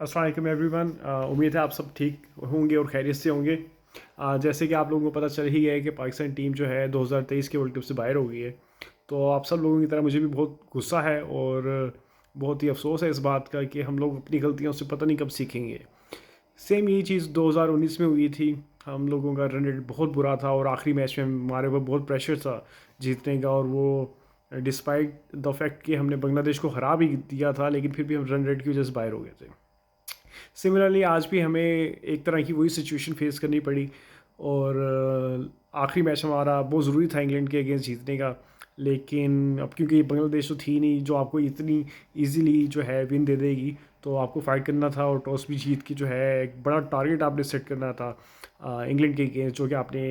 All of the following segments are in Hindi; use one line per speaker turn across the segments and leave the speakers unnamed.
अस्सलाम वालेकुम एवरीवन। उम्मीद है आप सब ठीक होंगे और खैरियत से होंगे। जैसे कि आप लोगों को पता चल ही गया है कि पाकिस्तान टीम जो है 2023 के वर्ल्ड कप से बाहर हो गई है। तो आप सब लोगों की तरह मुझे भी बहुत गुस्सा है और बहुत ही अफसोस है इस बात का कि हम लोग अपनी गलतियों से पता नहीं कब सीखेंगे। सेम यही चीज़ 2019 में हुई थी। हम लोगों का रन रेट बहुत बुरा था और आखिरी मैच में हमारे ऊपर बहुत प्रेशर था जीतने का, और वो डिस्पाइट द फैक्ट कि हमने बांग्लादेश को हरा भी दिया था, लेकिन फिर भी हम रन रेट की वजह से बाहर हो गए थे। सिमिलरली आज भी हमें एक तरह की वही सिचुएशन फेस करनी पड़ी, और आखिरी मैच हमारा बहुत ज़रूरी था इंग्लैंड के अगेंस्ट जीतने का। लेकिन अब क्योंकि बांग्लादेश तो थी नहीं जो आपको इतनी इजीली जो है विन दे देगी, तो आपको फाइट करना था और टॉस भी जीत के जो है एक बड़ा टारगेट आपने सेट करना था इंग्लैंड के अगेंस्ट, जो कि आपने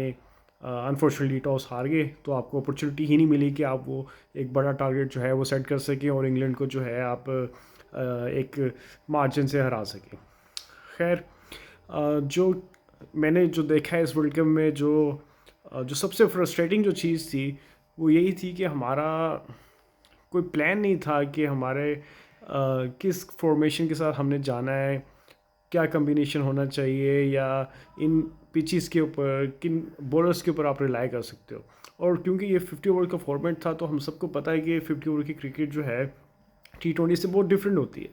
अनफॉर्चुनेटली टॉस हार गए। तो आपको अपॉर्चुनिटी ही नहीं मिली कि आप वो एक बड़ा टारगेट जो है वो सेट कर सकें और इंग्लैंड को जो है आप एक मार्जिन से हरा सकें। खैर, जो मैंने जो देखा है इस वर्ल्ड कप में, जो सबसे फ्रस्ट्रेटिंग जो चीज़ थी वो यही थी कि हमारा कोई प्लान नहीं था कि हमारे किस फॉर्मेशन के साथ हमने जाना है, क्या कम्बिनेशन होना चाहिए, या इन पिचेस के ऊपर किन बॉलर्स के ऊपर आप रिलाई कर सकते हो। और क्योंकि ये 50 ओवर का फॉर्मेट था, तो हम सबको पता है कि 50 ओवर की क्रिकेट जो है T20 से बहुत डिफरेंट होती है।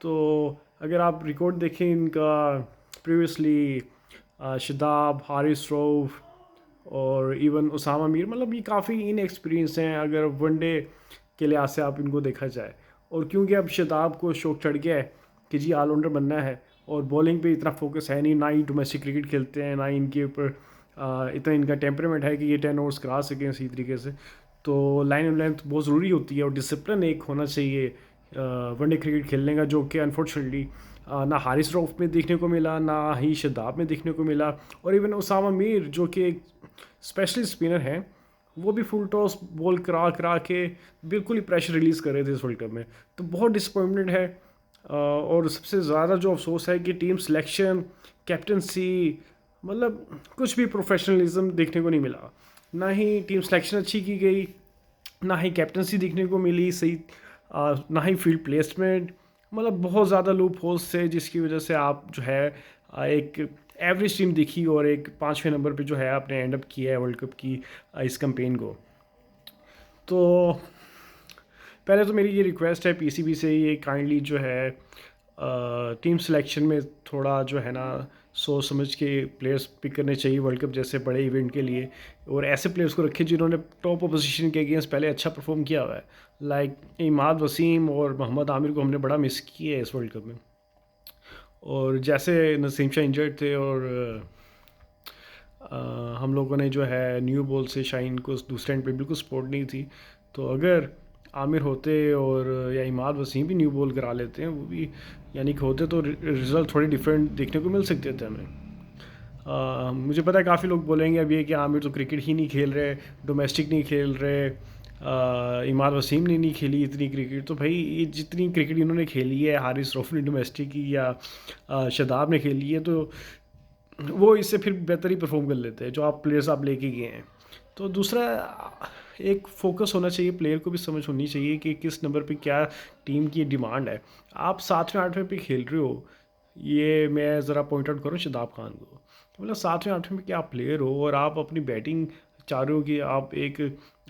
तो अगर आप रिकॉर्ड देखें इनका प्रीवियसली, शादाब, हारिस रऊफ और इवन उसामा मीर, मतलब ये काफ़ी इन एक्सपीरियंस हैं अगर वनडे के लिहाज से आप इनको देखा जाए। और क्योंकि अब शादाब को शौक चढ़ गया है कि जी ऑलराउंडर बनना है, और बॉलिंग पे इतना फोकस है नहीं, ना ही डोमेस्टिक क्रिकेट खेलते हैं, ना ही इनके ऊपर इतना इनका टेम्परामेंट है कि ये 10 ओवर्स करा सकें सही तरीके से। तो लाइन एंड लेंथ बहुत ज़रूरी होती है और डिसिप्लिन एक होना चाहिए वनडे क्रिकेट खेलने का, जो कि अनफॉर्चुनेटली ना हारिस रऊफ में देखने को मिला, ना ही शादाब में देखने को मिला। और इवन उसामा मीर जो कि एक स्पेशलिस्ट स्पिनर हैं, वो भी फुल टॉस बॉल करा करा के बिल्कुल ही प्रेशर रिलीज़ कर रहे थे इस वर्ल्ड कप में। तो बहुत डिसअपॉइंटमेंट है। और सबसे ज़्यादा जो अफसोस है कि टीम सिलेक्शन, कैप्टनसी, मतलब कुछ भी प्रोफेशनलिज्म देखने को नहीं मिला। ना ही टीम सिलेक्शन अच्छी की गई, ना ही कैप्टनसी देखने को मिली सही, ना ही फील्ड प्लेसमेंट। मतलब बहुत ज़्यादा लूप होल्स थे जिसकी वजह से आप जो है एक एवरेज टीम दिखी और एक 5वें नंबर पे जो है आपने एंड अप किया है वर्ल्ड कप की इस कैंपेन को। तो पहले तो मेरी ये रिक्वेस्ट है पीसीबी से, ये काइंडली जो है टीम सिलेक्शन में थोड़ा जो है ना सोच समझ के प्लेयर्स पिक करने चाहिए वर्ल्ड कप जैसे बड़े इवेंट के लिए, और ऐसे प्लेयर्स को रखें जिन्होंने टॉप अपोजिशन के अगेंस्ट पहले अच्छा परफॉर्म किया हुआ है। लाइक इमाद वसीम और मोहम्मद आमिर को हमने बड़ा मिस किया है इस वर्ल्ड कप में। और जैसे नसीम शाह इंजर्ड थे और हम लोगों ने जो है न्यू बॉल से शाइन को दूसरे एंड पे बिल्कुल सपोर्ट नहीं थी। तो अगर आमिर होते और या इमाद वसीम भी न्यू बॉल करा लेते हैं वो भी, यानी कि होते, तो रिज़ल्ट थोड़े डिफरेंट देखने को मिल सकते थे हमें। मुझे पता है काफ़ी लोग बोलेंगे अब ये कि आमिर तो क्रिकेट ही नहीं खेल रहे, डोमेस्टिक नहीं खेल रहे, इमाद वसीम ने नहीं खेली इतनी क्रिकेट। तो भाई ये जितनी क्रिकेट इन्होंने खेली है, हारिस रऊफ ने डोमेस्टिक की या शादाब ने खेली है, तो वो इससे फिर बेहतर ही परफॉर्म कर लेते हैं जो आप प्लेयर्स आप लेके गए हैं। तो दूसरा, एक फोकस होना चाहिए, प्लेयर को भी समझ होनी चाहिए कि किस नंबर पे क्या टीम की डिमांड है। आप 7वें 8वें पे खेल रहे हो, ये मैं ज़रा पॉइंट आउट करूँ शादाब खान को, मतलब 7वें 8वें में क्या आप प्लेयर हो और आप अपनी बैटिंग चाह रहे हो कि आप एक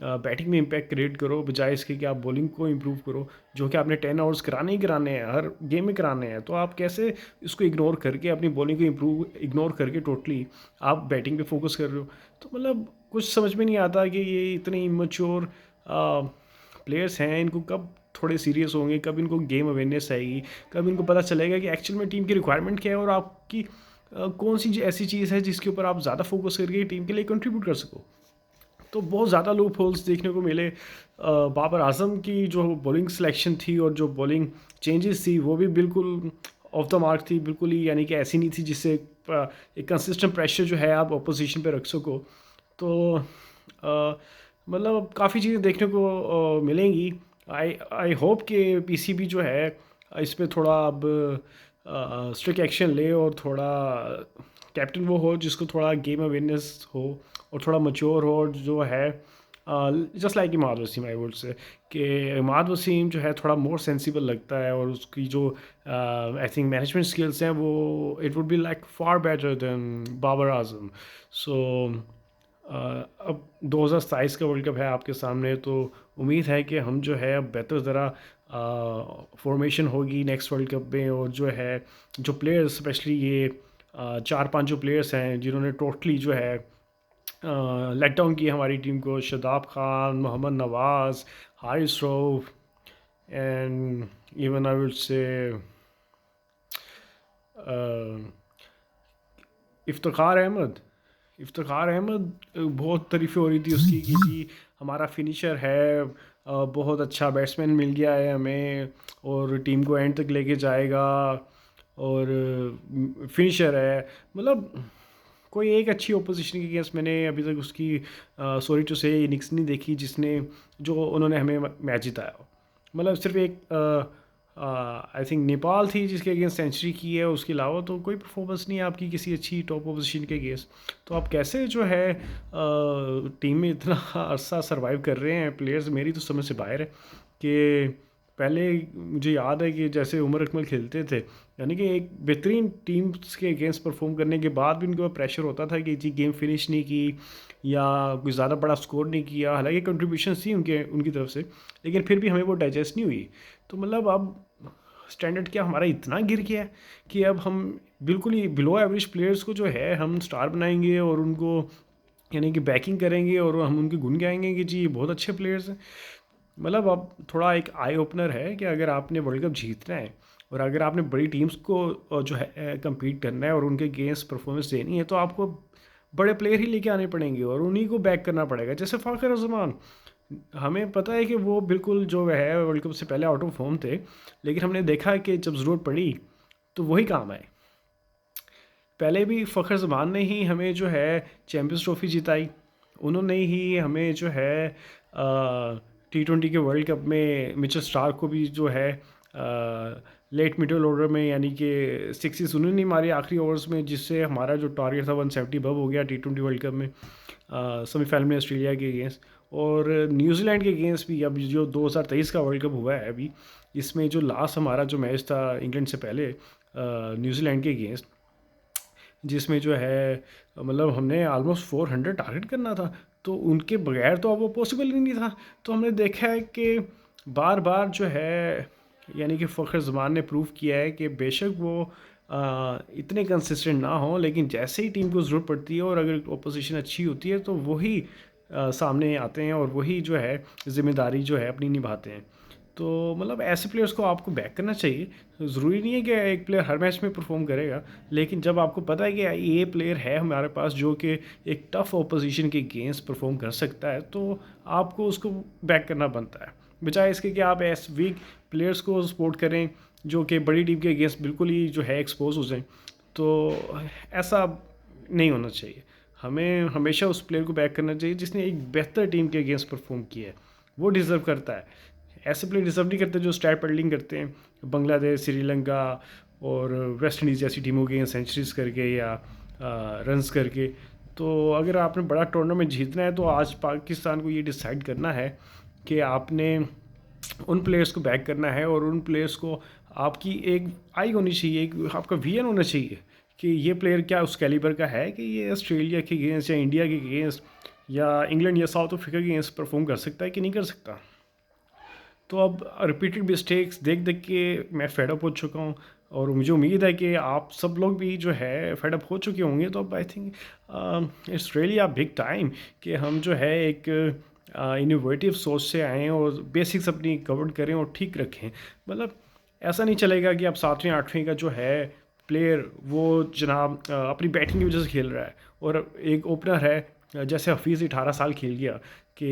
बैटिंग में इम्पैक्ट क्रिएट करो, बजाय इसके कि आप बॉलिंग को इम्प्रूव करो, जो कि आपने 10 आवर्स कराने ही कराने हैं, हर गेम में कराने हैं। तो आप कैसे इसको इग्नोर करके, अपनी बॉलिंग को इम्प्रूव इग्नोर करके टोटली आप बैटिंग पे फोकस कर रहे हो। तो मतलब कुछ समझ में नहीं आता कि ये इतने इमेच्योर प्लेयर्स हैं, इनको कब थोड़े सीरियस होंगे, कब इनको गेम अवेयरनेस आएगी, कब इनको पता चलेगा कि एक्चुअल में टीम की रिक्वायरमेंट क्या है और आपकी कौन सी ऐसी चीज़ है जिसके ऊपर आप ज़्यादा फोकस करके टीम के लिए कंट्रीब्यूट कर सको। तो बहुत ज़्यादा लूप होल्स देखने को मिले। बाबर आजम की जो बॉलिंग सिलेक्शन थी और जो बॉलिंग चेंजेस थी वो भी बिल्कुल ऑफ द मार्क थी, बिल्कुल ही, यानी कि ऐसी नहीं थी जिससे एक कंसिस्टेंट प्रेशर जो है आप अपोजिशन पे रख सको। तो मतलब काफ़ी चीज़ें देखने को मिलेंगी। आई आई होप कि पीसीबी जो है इस पे थोड़ा अब स्ट्रिक्ट एक्शन ले, और थोड़ा कैप्टन वो हो जिसको थोड़ा गेम अवेयरनेस हो और थोड़ा मच्योर हो, और जो है just like Imad Wasim I would say कि इमाद वसीम जो है थोड़ा मोर सेंसिबल लगता है, और उसकी जो आई थिंक मैनेजमेंट स्किल्स हैं वो it would be like far better than Babar Azam. So अब 2027 का वर्ल्ड कप है आपके सामने, तो उम्मीद है कि हम जो है अब बेहतर ज़रा फॉर्मेशन होगी नेक्स्ट वर्ल्ड कप में, और जो है जो प्लेयर्स स्पेशली ये चार पांच जो प्लेयर्स हैं जिन्होंने टोटली जो है लेट डाउन किया हमारी टीम को, Shadab Khan, Mohammad Nawaz, Haris Rauf, and even I would say Iftikhar Ahmad बहुत तारीफ़ें हो रही थी उसकी कि जी हमारा फिनिशर है, बहुत अच्छा बैट्समैन मिल गया है हमें और टीम को एंड तक लेके जाएगा, और फिनिशर है। मतलब कोई एक अच्छी ओपोजिशन के अगेंस्ट मैंने अभी तक उसकी सॉरी टू से इनिंग्स नहीं देखी जिसने जो उन्होंने हमें मैच जिताया हो। मतलब सिर्फ एक आई थिंक नेपाल थी जिसके अगेंस्ट सेंचुरी की है, उसके अलावा तो कोई परफॉर्मेंस नहीं है आपकी किसी अच्छी टॉप पोजीशन के अगेंस्ट। तो आप कैसे जो है टीम में इतना अरसा सर्वाइव कर रहे हैं प्लेयर्स, मेरी तो समझ से बाहर है। कि पहले मुझे याद है कि जैसे उमर अकमल खेलते थे, यानी कि एक बेहतरीन टीम्स के अगेंस्ट परफॉर्म करने के बाद भी उनके ऊपर प्रेशर होता था कि जी गेम फिनिश नहीं की या कोई ज़्यादा बड़ा स्कोर नहीं किया, हालांकि कंट्रीब्यूशन थी उनकी तरफ से, लेकिन फिर भी हमें वो डाइजेस्ट नहीं हुई। तो मतलब अब स्टैंडर्ड क्या हमारा इतना गिर गया है कि अब हम बिल्कुल ही बिलो एवरेज प्लेयर्स को जो है हम स्टार बनाएंगे और उनको यानी कि बैकिंग करेंगे और हम उनके गुण गाएंगे कि जी ये बहुत अच्छे प्लेयर्स हैं। मतलब अब थोड़ा एक आई ओपनर है कि अगर आपने वर्ल्ड कप जीतना है और अगर आपने बड़ी टीम्स को जो है कम्पीट करना है और उनके अगेंस्ट परफॉर्मेंस देनी है, तो आपको बड़े प्लेयर ही लेके आने पड़ेंगे और उन्हीं को बैक करना पड़ेगा। जैसे फ़ाखर ज़मान, हमें पता है कि वो बिल्कुल जो है वर्ल्ड कप से पहले आउट ऑफ फॉर्म थे, लेकिन हमने देखा कि जब ज़रूरत पड़ी तो वही काम आए। पहले भी फ़खर ज़मान ने ही हमें जो है चैम्पियंस ट्रॉफी जिताई, उन्होंने ही हमें जो है T20 के वर्ल्ड कप में मिचेल स्टार्क को भी जो है लेट मिडल ऑर्डर में यानी कि सिक्सेस उन्होंने नहीं मारी आखिरी ओवर्स में, जिससे हमारा जो टारगेट था 170 बब हो गया T20 वर्ल्ड कप में सेमीफाइनल में ऑस्ट्रेलिया के अगेंस्ट। और न्यूजीलैंड के अगेंस्ट भी अब जो 2023 का वर्ल्ड कप हुआ है अभी, इसमें जो लास्ट हमारा जो मैच था इंग्लैंड से पहले न्यूजीलैंड के अगेंस्ट, जिसमें जो है मतलब हमने ऑलमोस्ट 400 टारगेट करना था, तो उनके बगैर तो अब वो पॉसिबल ही नहीं था। तो हमने देखा है कि बार बार जो है यानी कि फ़खर ज़मान ने प्रूव किया है कि बेशक वो इतने कंसिस्टेंट ना हो, लेकिन जैसे ही टीम को ज़रूरत पड़ती है और अगर ओपोजिशन अच्छी होती है तो वही सामने आते हैं और वही जो है ज़िम्मेदारी जो है अपनी निभाते हैं। तो मतलब ऐसे प्लेयर्स को आपको बैक करना चाहिए। ज़रूरी नहीं है कि एक प्लेयर हर मैच में परफॉर्म करेगा, लेकिन जब आपको पता है कि ये प्लेयर है हमारे पास जो कि एक टफ ऑपोजिशन के अगेंस्ट परफॉर्म कर सकता है, तो आपको उसको बैक करना बनता है, बजाय इसके कि आप ऐसे वीक प्लेयर्स को सपोर्ट करें जो कि बड़ी टीम के अगेंस्ट बिल्कुल ही जो है एक्सपोज हो जाएं। तो ऐसा नहीं होना चाहिए। हमें हमेशा उस प्लेयर को बैक करना चाहिए जिसने एक बेहतर टीम के अगेंस्ट परफॉर्म किया है, वो डिज़र्व करता है। ऐसे प्लेयर डिज़र्व नहीं करते जो स्टार पेडलिंग करते हैं बांग्लादेश, श्रीलंका और वेस्ट इंडीज़ जैसी टीमों के सेंचुरीज करके या रन्स करके। तो अगर आपने बड़ा टूर्नामेंट जीतना है तो आज पाकिस्तान को ये डिसाइड करना है कि आपने उन प्लेयर्स को बैक करना है और उन प्लेयर्स को आपकी एक आई होनी चाहिए, एक आपका विजन होना चाहिए कि ये प्लेयर क्या उस कैलिबर का है कि ये ऑस्ट्रेलिया के अगेंस्ट या इंडिया के अगेंस्ट या इंग्लैंड या साउथ अफ्रीका के अगेंस्ट परफॉर्म कर सकता है कि नहीं कर सकता। तो अब रिपीटेड मिस्टेक्स देख देख के मैं फेडअप हो चुका हूँ, और मुझे उम्मीद है कि आप सब लोग भी जो है फेडअप हो चुके होंगे। तो अब I think it's really a big time कि हम जो है एक इनोवेटिव सोच से आएँ और बेसिक्स अपनी कवर करें और ठीक रखें। मतलब ऐसा नहीं चलेगा कि अब 7वीं 8वीं का जो है प्लेयर वो जनाब अपनी बैटिंग की वजह से खेल रहा है, और एक ओपनर है जैसे हफीज़ 18 साल खेल गया कि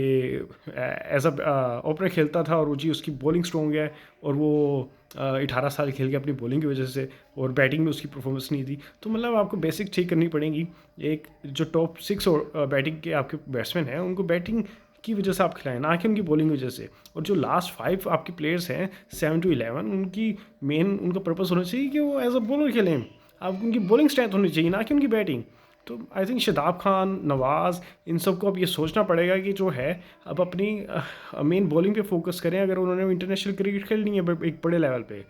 एज अ ओपनर खेलता था और वो जी उसकी बॉलिंग स्ट्रॉन्ग है, और वो 18 साल खेल गया अपनी बॉलिंग की वजह से, और बैटिंग में उसकी परफॉर्मेंस नहीं थी। तो मतलब आपको बेसिक ठीक करनी पड़ेगी। एक जो टॉप 6 और बैटिंग के आपके बैट्समैन हैं उनको बैटिंग की वजह से आप खिलाएं, ना कि उनकी बॉलिंग की वजह से। और जो लास्ट 5 आपके प्लेयर्स हैं 7 to 11, उनकी मेन उनका पर्पस होना चाहिए कि वो एज अ बॉलर खेलें। आप उनकी बॉलिंग स्ट्रेंथ होनी चाहिए, ना कि उनकी बैटिंग। तो आई थिंक शादाब खान, नवाज़, इन सबको अब ये सोचना पड़ेगा कि जो है अब अपनी मेन बॉलिंग पे फोकस करें अगर उन्होंने इंटरनेशनल क्रिकेट खेलनी है एक बड़े लेवल पे।